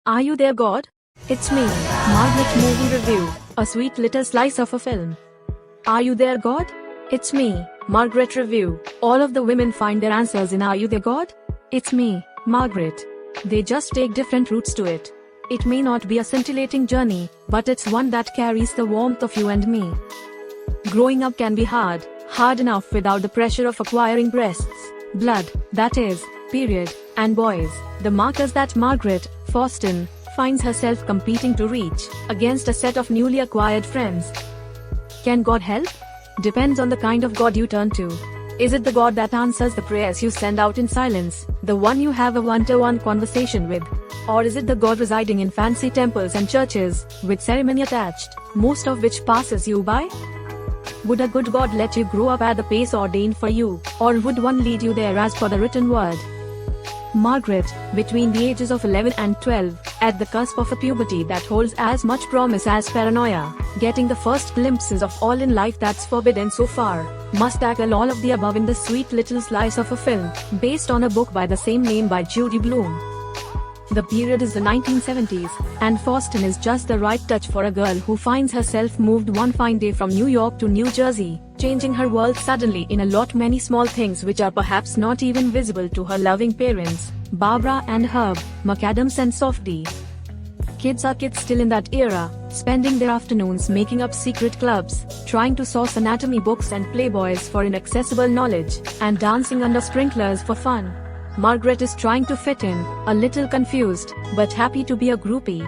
Are you there, God? It's me, Margaret Movie Review, a sweet little slice of a film. Are you there, God? It's me, Margaret Review. All of the women find their answers in Are You There, God? It's me, Margaret. They just take different routes to it. It may not be a scintillating journey, but it's one that carries the warmth of you and me. Growing up can be hard enough without the pressure of acquiring breasts, blood, that is, period, and boys, the markers that Margaret Fortson finds herself competing to reach, against a set of newly acquired friends. Can God help? Depends on the kind of God you turn to. Is it the God that answers the prayers you send out in silence, the one you have a one-to-one conversation with? Or is it the God residing in fancy temples and churches, with ceremony attached, most of which passes you by? Would a good God let you grow up at the pace ordained for you, or would one lead you there as per the written word? Margaret, between the ages of 11 and 12, at the cusp of a puberty that holds as much promise as paranoia, getting the first glimpses of all in life that's forbidden so far, must tackle all of the above in this sweet little slice of a film, based on a book by the same name by Judy Blume. The period is the 1970s, and Fortson is just the right touch for a girl who finds herself moved one fine day from New York to New Jersey, changing her world suddenly in a lot many small things which are perhaps not even visible to her loving parents, Barbara and Herb, McAdams and Softy. Kids are kids still in that era, spending their afternoons making up secret clubs, trying to source anatomy books and Playboys for inaccessible knowledge, and dancing under sprinklers for fun. Margaret is trying to fit in, a little confused, but happy to be a groupie.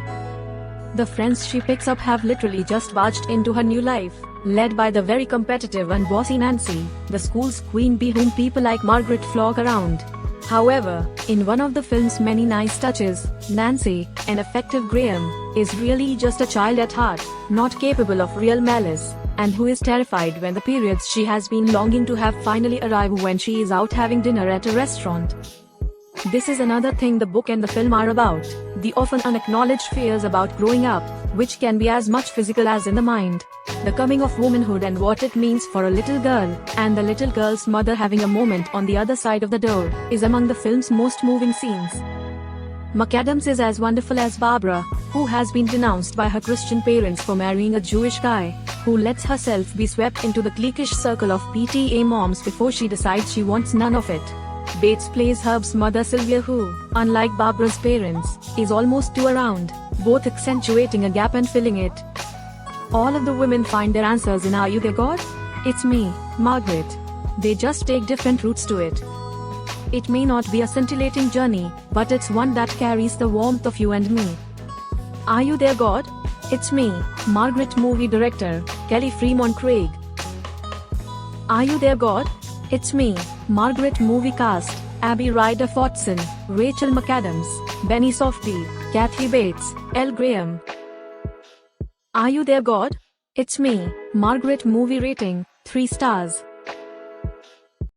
The friends she picks up have literally just barged into her new life, led by the very competitive and bossy Nancy, the school's queen bee whom people like Margaret flock around. However, in one of the film's many nice touches, Nancy, an effective Graham, is really just a child at heart, not capable of real malice, and who is terrified when the periods she has been longing to have finally arrive when she is out having dinner at a restaurant. This is another thing the book and the film are about, the often unacknowledged fears about growing up, which can be as much physical as in the mind. The coming of womanhood and what it means for a little girl, and the little girl's mother having a moment on the other side of the door, is among the film's most moving scenes. McAdams is as wonderful as Barbara, who has been denounced by her Christian parents for marrying a Jewish guy, who lets herself be swept into the cliquish circle of PTA moms before she decides she wants none of it. Bates plays Herb's mother Sylvia who, unlike Barbara's parents, is almost too around, both accentuating a gap and filling it. All of the women find their answers in Are You There, God? It's me, Margaret. They just take different routes to it. It may not be a scintillating journey, but it's one that carries the warmth of you and me. Are you there, God? It's me, Margaret movie director, Kelly Fremon Craig. Are you there, God? It's me, Margaret movie cast, Abby Ryder Fortson, Rachel McAdams, Benny Softy, Kathy Bates, L. Graham. Are you there, God? It's me, Margaret movie rating, 3 stars.